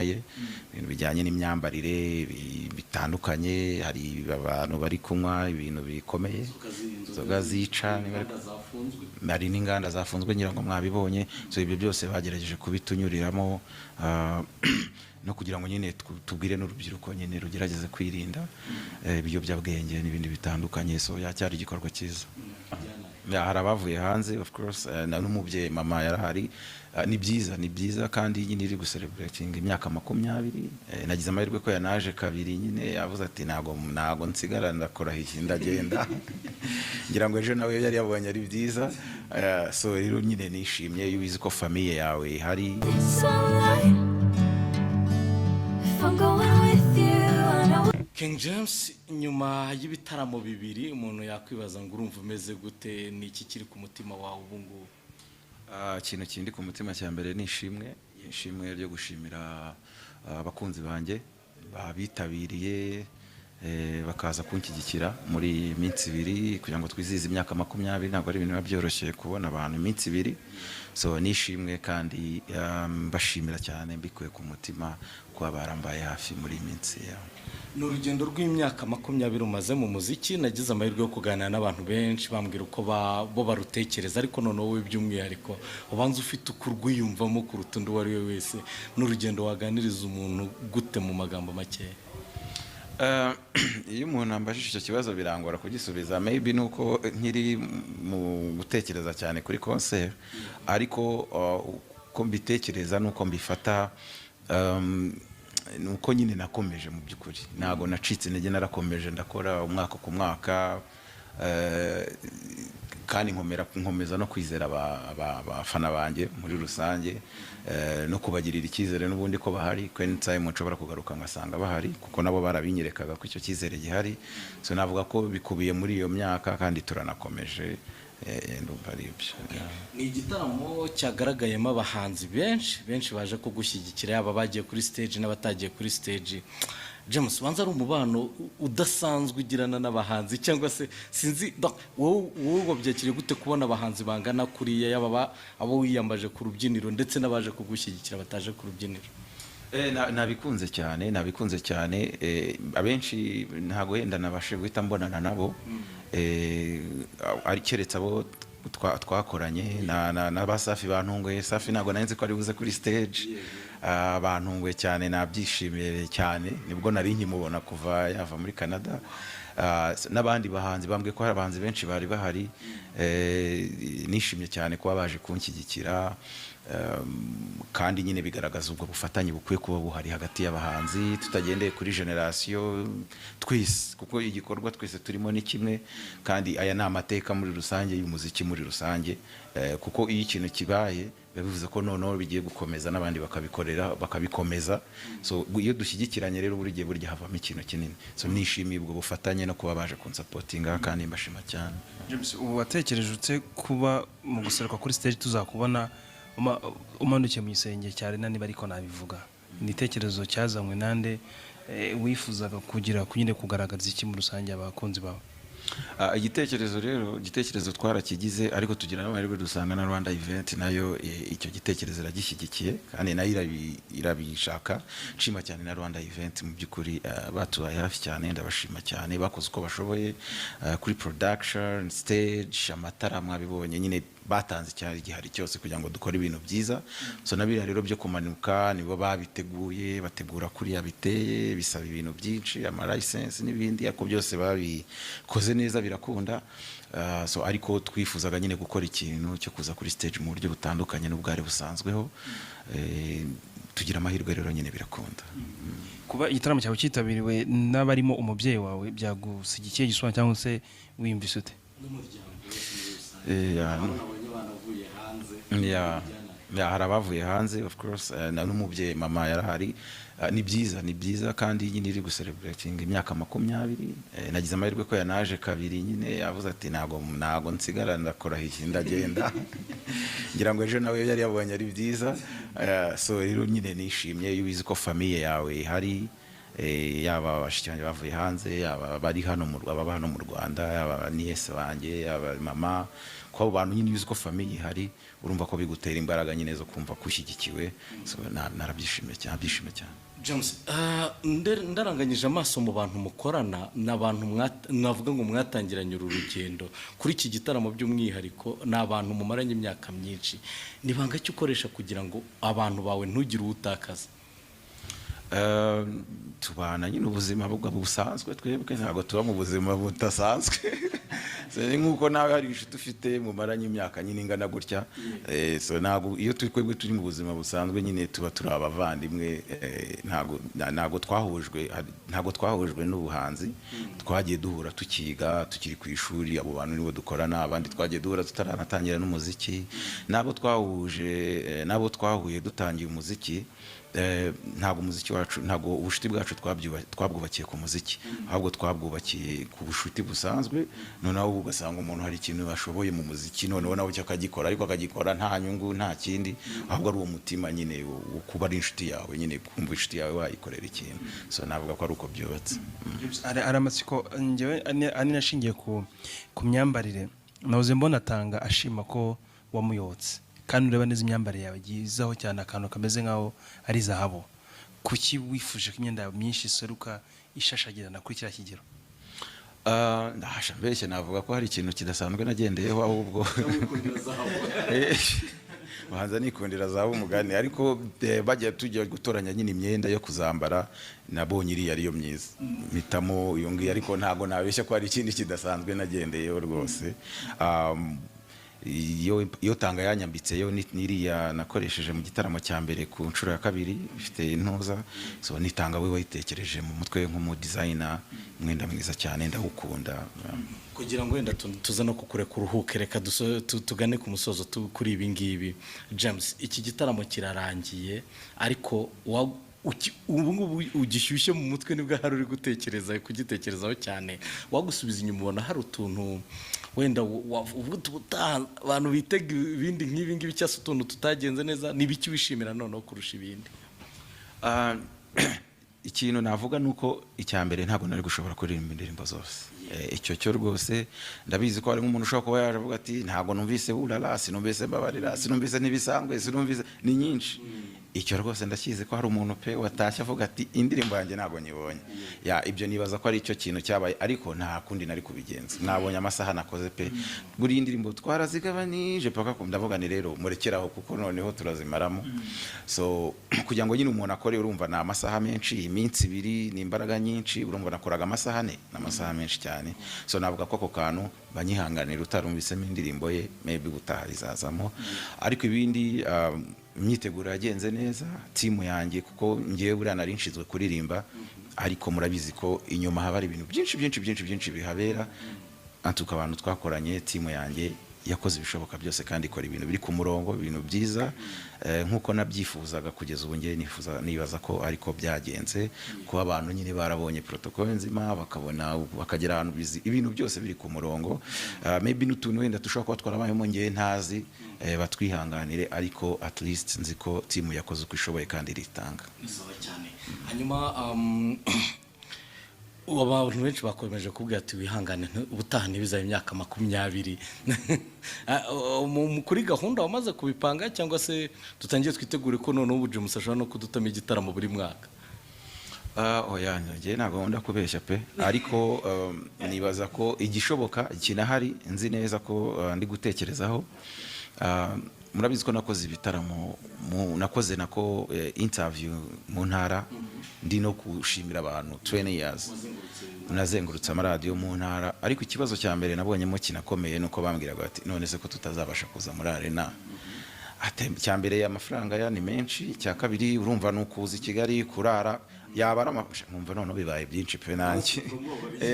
ibintu bijyanye n'imyambarire bitandukanye, hari abantu bari kunywa ibintu bikomeye, inzoga zica, hari n'inganda zafunzwe ngira ngo mwabibonye. So ibyo byose bagerageje kubitunyuriramo no kugira ngo nyine tubwire n'urubyiruko nyine rugerageze kwirinda ibiyobyabwenge n'ibindi bitandukanye. So yacyari igikorwa cyiza. Hari abavuye hanze of course, n'umubyeyi mama yarahari. Ni byiza kandi nyine iri gucelebrating imyaka 20. Nagize amahirwe ko yanaje kabiri nyine yavuze ati nago nsigara ndakora iki ndagenda ngira ngo ejo nawe yari yabonye ari byiza. So rero nyine nishimye iyo ubizi ko famille yawe hari. King James, nyuma y'ibitaramo bibiri umuntu yakwibaza ngo urumva umeze gute, ni iki kiri ku mutima wawe ubu ngubu? Ikintu kindi ku mutima cya mbere ni ishimwe ryo gushimira abakunzi banjye babitabiriye bakaza kunshyigikira muri iminsi 2 kugira ngo twizihize imyaka 20. Ntabwo ari ibintu byoroshye kubona abantu iminsi 2. So nishimwe kandi mbashimira cyane mbikuye ku mutima kuba barambaye hafi muri iminsi yawe. Ni urugendo rw'imyaka 20 umaze mu muziki. Nagize amahirwe yo kuganira n'abantu benshi bambwira uko bo barutekereza, ariko none wowe by'umwihariko ubanza ufite ukurwiyumvamo kuruta undi uwo ari we wese. N'urugendo waganiriza umuntu gute mu magambo make? Iyo umuntu ambajije icyo kibazo birangora kugisubiza, maybe nuko nkiri mu gutekereza cyane kuri concert, ariko ko mbitekereza nuko mbifata nuko nyine nakomeje mu byukuri. Nago nacitse intege, narakomeje ndakora umwaka ku mwaka, kandi nkomeza no kwizera abafana banjye muri rusange, no kubagirira icyizere n'ubundi ko bahari, ko anytime nshobora kugaruka ngasanga bahari, kuko nabo barabinyerekaga ko icyo cyizere gihari. So navuga ko bikubiye muri iyo myaka kandi turanakomeje. Ni igitaramo cyagaragayemo abahanzi benshi baje kugushyigikira, yaba bagiye kuri stage n'abatagiye kuri stage. James, wanza ari umubano udasanzwe ugirana n'abahanzi, cyangwa se sinzi wowe wabyakiriye gute kubona abahanzi bangana kuriya, yaba abo wiyambaje ku rubyiniro ndetse n'abaje kugushyigikira bataje ku rubyiniro? Nabikunze cyane. Abenshi ntago wenda nabashe guhita mbonana nabo, ari keretse abo twakoranye na basafi bantunguye. Safi ntago nanze ko ari buze kuri stage, bantunguye cyane, nabyishimiye cyane. Nibwo nari nkimubona kuva yava muri Canada. N'abandi bahanzi bambwe ko hari abahanzi benshi bari bahari. Nishimye cyane kuba baje kunshyigikira, kandi nyine bigaragaza ubwo bufatanye bukwiye kuba buhari hagati y'abahanzi, tutagendeye kuri generation twese, kuko igikorwa twese turimo ni kimwe, kandi aya ni amateka muri rusange y'umuziki muri rusange. Kuko iyo ikintu kibaye bivuze ko noneho bigiye gukomeza n'abandi bakabikomeza. So iyo dushyigikiranye rero buri gihe burya havamo ikintu kinini. So nishimiye ubwo bufatanye no kuba baje kunsupportinga, kandi mbashima cyane. James, ubu watekereje utse kuba mu guseruka kuri stage tuzakubona umanukiye mu gisenge cya Arena, niba ariko nabivuga? Ni itekerezo cyazanywe nande? Wifuzaga kugira kunyine kugaragaza iki mu rusange abakunzi bawe? Igitekerezo twarakigize, ariko tugira n'amahirwe dusanga na Rwanda Event nayo icyo gitekerezo iragishyigikiye, kandi nayo irabishaka. Nshima cyane na Rwanda Event, mu byukuri batubaye hafi cyane, ndabashima cyane. Bakoze uko bashoboye kuri production, stage, amatara mwabibonye, nyine batanze cyari gihari cyose kugira ngo dukore ibintu byiza. So nabira rero byo kumanuka nibo babiteguye, bategura kuri yabiteye, bisaba ibintu byinshi, ama license n'ibindi, ako byose babikoze neza birakunda. So ariko twifuzaga nyine gukora ikintu cyo kuza kuri stage mu buryo butandukanye n'ubwari busanzweho. Tugira amahirwe rero nyine birakunda. Kuba igitaramo cyawe cyitabiriwe n'abarimo umubyeyi wawe byagusigikiye giswa, cyangwa se wiyumvise ute? Hari abavuye hanze of course, n'umubyeyi mama yarahari. Ni byiza kandi nyine iri gucelebrating imyaka 20. Nagize amahirwe ko yanaje kabiri nyine yavuze ati nago nsigara ndakora iki ndagenda ngira ngo ejo nawe yari yabonye ari byiza. So rero nyine nishimye iyo ubizi ko famille yawe hari. yaba bashiki banjye bavuye hanze, yaba bari hano ababa hano mu Rwanda, yaba niyese banjye, yaba mama, ko abo bantu nyine uzi ko famille ihari, urumva ko bigutera imbaraga nyine zo kumva kushyigikiwe. So narabyishimiye cyane. James, ndaranganyije amaso mu bantu mukorana n'abantu navuga ngo mwatangiranye uru rugendo kuri iki gitaramo by'umwihariko, n'abantu mumaranye imyaka myinshi. Ni banga cyo ukoresha kugira ngo abantu bawe ntugire uwutakaza? Tubana nyine ubuzima busanzwe, twebwe ntabwo tuba mu buzima budasanzwe. Nk'uko nawe hari inshuti ufite mumaranye imyaka nyine ingana gutya, so ntabwo iyo twebwe turi mu buzima busanzwe nyine tuba turi abavandimwe. Ntabwo twahujwe n'ubuhanzi, twagiye duhura tukiga, tukiri ku ishuri, abo bantu nibo dukorana. Abandi twagiye duhura tutaranatangira n'umuziki, nabo twahuye dutangiye umuziki. Ntabwo umuziki wacu, ntabwo ubushuti bwacu twabwubakiye ku muziki, ahubwo twabwubakiye ku bushuti busanzwe. Noneho ugasanga umuntu hari ikintu ashoboye mu muziki, noneho nawe akagikora, ariko akagikora nta nyungu, nta kindi, ahubwo ari uwo mutima nyine wo kuba ari inshuti yawe, nyine kumva inshuti yawe wayikorera ikintu. So navuga ko ari uko byubatse. ari amatsiko njyewe ani nashingiye ku myambarire, nahoze mbona atanga ashima ko wamuyotse, kandi ureba neza imyambarire yawe gizaho cyane akantu kameze nkaho ari zahabu. Kuki wifuje ko imyenda yawe myinshi iseruka ishashagirana kuri kiriya kigero? Ndahasha mbeshye navuga ko hari ikintu kidasanzwe nagendeyeho, ahubwo bahanza nikundira zahabu umugani. Ariko bagiye tujya gutoranya nyine imyenda yo kuzambara, nabonye iriya ariyo myiza, mpitamo iyo ngiyo. Ariko ntabwo nabeshya ko hari ikindi kidasanzwe nagendeyeho rwose. Iyo tanga yanyambitse yo niriya nakoresheje mu gitaramo cya mbere ku nshuro ya kabiri, ifite intuza. So nitanga we wayitekereje mu mutwe nk'umu designer, mwenda mwiza cyane, ndawukunda. Kugira ngo wenda tuza no kukureka uruhuke, reka tugane ku musozo kuri ibi ngibi. James, iki gitaramo kirarangiye, ariko ubu ngubu ugishyushye mu mutwe, nibwo hari uri kugitekerezaho cyane. Wagusubiza inyuma ubona hari utuntu wenda abantu bitega ibindi nk'ibi ngibi, cyangwa utuntu tutagenze neza, n'ibiki wishimira noneho kurusha ibindi? Ikintu navuga nuko icya mbere ntabwo nari gushobora kuririmba indirimbo zose. Icyo cyo rwose ndabizi ko hari nk'umuntu ushobora kuba yavuga ati ntabwo numvise urara, sinumvise mbabarira, sinumvise n'ibisangwe, sinumvise ni nyinshi. Icyo rwose ndakizi ko hari umuntu pe watashye avuga ati indirimbo yanjye ntabwo nyibonye. Ibyo nibaza ko ari icyo kintu cyabaye, ariko nta kundi nari kubigenza. Nabonye amasaha nakoze pe, buri indirimbo twarazigabanije paka ndavuga ni rero murekeraho, kuko noneho turazimaramo. So kugira ngo nyine umuntu akore, urumva na amasaha menshi, iminsi 2 ni imbaraga nyinshi, urumva nakoraga amasaha 4 n'amasaha menshi cyane. So navuga ko ako kantu banyihanganira, utarumvisemo indirimbo ye maybe butaharizazamo. Ariko ibindi imyiteguro yagenze neza, timu yanjye, kuko ngiye buriya nari nshizwe kuririmba, ariko murabizi ko inyuma haba ari ibintu byinshi bihabera. Antuka abantu twakoranye, timu yanjye yakoze ibishoboka byose kandi ikora ibintu biri ku murongo, ibintu byiza nkuko nabyifuzaga. Kugeza ubu ngiye nibaza ko ariko byagenze, kuba abantu nyine barabonye protocole nzima, bakabona bakagera ahantu ibintu byose biri ku murongo. Maybe n'utuntu wenda dushobora kuba twarabayemo ngiye ntazi, batwihanganire, ariko at least nzi ko timu yakoze uko ishoboye kandi ritanga. Hanyuma abantu benshi bakomeje kubwira ati wihangane, ubutaha ntibizabe imyaka 20. Kuri gahunda wamaze kubipanga, cyangwa se dutangiye twitegure ko noneho ubu James ashobora no kudutama igitaramo buri mwaka? Oya, njye ntabwo nkunda kubeshya pe, ariko nibaza ko igishoboka kinahari. Nzi neza ko ndi gutekerezaho. Murabizi ko nakoze ibitaramo, nakoze interview mu ntara, ndi no kushimira abantu 20 years nazengurutse amaradiyo mu ntara. Ariko ikibazo cya mbere nabonyemo kinakomeye nuko bambwiraga bati none se ko tutazabasha kuza muri arena. Cya mbere amafaranga ya ni menshi, cya kabiri urumva nukuza i Kigali kurara yaba ari nkumva none bibaye byinshi pe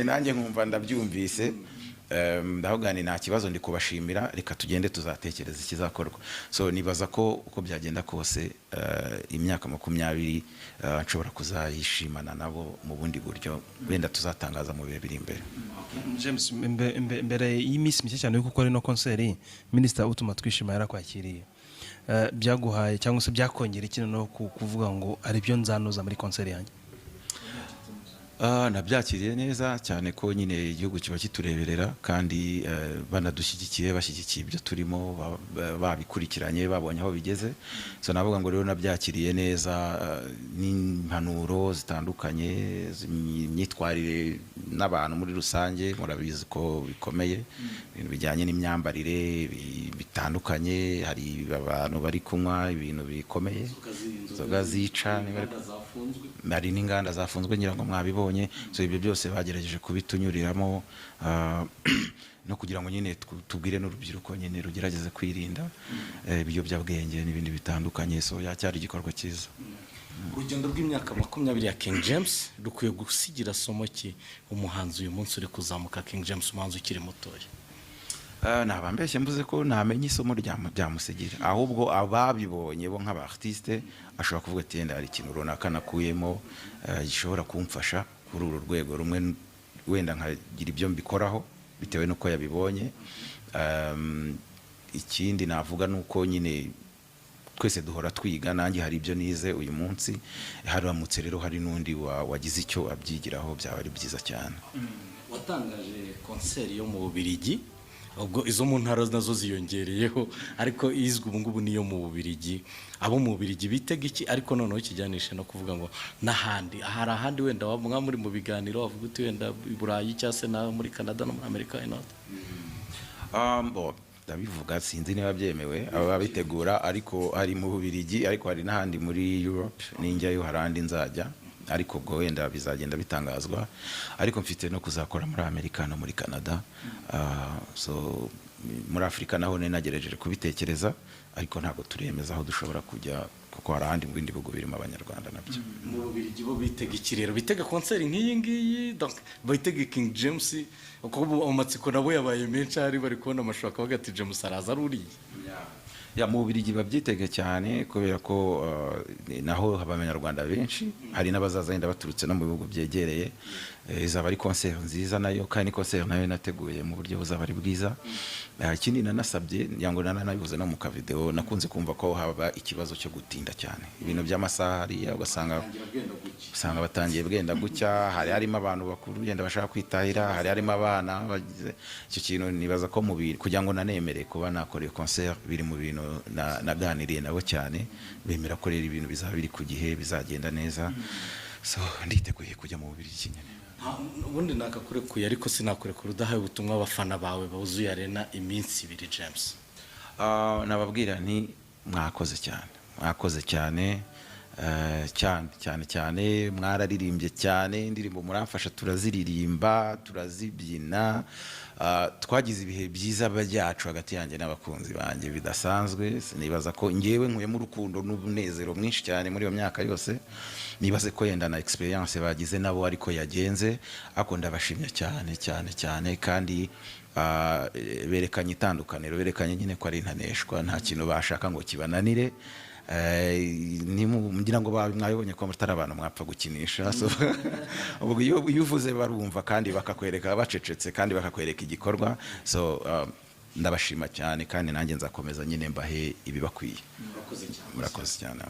nanjye nkumva ndabyumvise. Ndahogani nta kibazo, ndi kubashimira, reka tugende tuzatekereza ikizakorwa. So nibaza ko uko byagenda kose imyaka 20 nshobora kuzayishimana nabo mu bundi buryo, wenda tuzatangaza mu bihe biri imbere. James, mbere y'iminsi mike cyane yo gukora ino konseri, Minister utuma twishima yarakwakiriye. Byaguhaye cyangwa se byakongera ikintu no kuvuga ngo ari byo nzanoza muri konseri yanjye? nabyakiriye neza cyane ko nyine igihugu kiba kitureberera kandi banadushyigikiye bashyigikiye ibyo turimo babikurikiranye babonye aho bigeze, so navuga ngo rero nabyakiriye neza, n'impanuro zitandukanye, imyitwarire n'abantu muri rusange murabizi ko bikomeye, ibintu bijyanye n'imyambarire bitandukanye, hari abantu bari kunywa ibintu bikomeye, inzoga zica, hari n'inganda zafunzwe ngira ngo mwabibonye, so ibyo byose bagerageje kubitunyuriramo no kugira ngo nyine tubwire n'urubyiruko nyine rugerageze kwirinda ibiyobyabwenge n'ibindi bitandukanye, so yacyari igikorwa cyiza. Urugendo rw'imyaka 20 ya King James rukwiye gusigira somo ki umuhanzi uyu munsi uri kuzamuka? King James umuhanzi ukiri mutoya, nabambeshye mvuze ko namenye isomo ryamusigira, ahubwo ababibonye bo nk'abartiste ashobora kuvuga ati yenda hari ikintu runaka nakuyemo gishobora kumfasha kuri uru rwego rumwe, wenda nkagira ibyo mbikoraho bitewe n'uko yabibonye. Ikindi navuga nuko nyine twese duhora twiga, nanjye hari ibyo nize uyu munsi, haramutse rero hari n'undi wagize icyo abyigiraho byaba ari byiza cyane. Watangaje concert yo mu Bubiligi, ubwo izo mu ntara nazo ziyongereyeho, ariko izwi ubu ngubu niyo mu Bubiligi. Abo mu Bubiligi bitega iki? Ariko noneho kijyanishe no kuvuga ngo n'ahandi, hari ahandi wenda wamwe muri mu biganiro wavuga uti wenda i Burayi cyangwa se na muri Canada no muri Amerika inote? Ndabivuga sinzi niba byemewe aba bitegura, ariko hari mu Bubiligi, ariko hari n'ahandi muri Europe, ninjyayo harandi nzajya, ariko ubwo wenda bizagenda bitangazwa, ariko mfite no kuzakora muri Amerika no muri Canada. So muri Afrika naho nagerageje kubitekereza, ariko ntabwo turemeza aho dushobora kujya, kuko hari ahandi mu bindi bihugu birimo abanyarwanda nabyo. Mu Bubiligi bo bitega ikirero, bitega concert nk'iyi ngiyi, donc bitega King James, uko amatsiko nabo yabaye menshi, hari bari kubona amashusho akavuga ati James araza aruriye. Mu Bubiligi babyitege cyane kubera ko naho haba abanyarwanda benshi, hari n'abazaza yenda baturutse no mu bihugu byegereye. Izaba ari concert nziza nayo, kandi concert nayo nateguye mu buryo buzaba ari bwiza. Ikindi nanasabye yango nanabivuze no mu ka video, nakunze kumva ko haba ikibazo cyo gutinda cyane ibintu by'amasaha hariya, ugasanga batangiye bwenda gucya, hari harimo abantu bakuru yenda bashaka kwitahira, hari harimo abana bagize icyo kintu. Nibaza ko mu bintu kugira ngo nanemere kuba nakoreye concert biri mu bintu naganiriye nabo cyane, bemera ko rero ibintu bizaba biri ku gihe, bizagenda neza, so nditeguye kujya mu Bubiligi nyine. Ubundi nakakurekuye, ariko sinakurekura udahaye ubutumwa abafana bawe buzuye arena iminsi 2 James. Nababwira nti mwakoze cyane cyane, mwararirimbye cyane, indirimbo muramfasha turaziririmba, turazibyina, twagize ibihe byiza byacu hagati yanjye n'abakunzi banjye bidasanzwe. Nibaza ko ngewe nkuyemo urukundo n'ubunezero mwinshi cyane muri iyo myaka yose, nibaze ko yenda na experience bagize nabo ariko yagenze, ako ndabashimye cyane, kandi berekanye itandukaniro, berekanye nyine ko ari intaneshwa, nta kintu bashaka ngo kibananire. Ngira ngo mwabibonye ko mutari abantu mwapfa gukinisha, so ubwo iyo uvuze barumva kandi bakakwereka bacecetse kandi bakakwereka igikorwa, so ndabashima cyane, kandi nanjye nzakomeza nyine mbahe ibibakwiye. Murakoze cyane.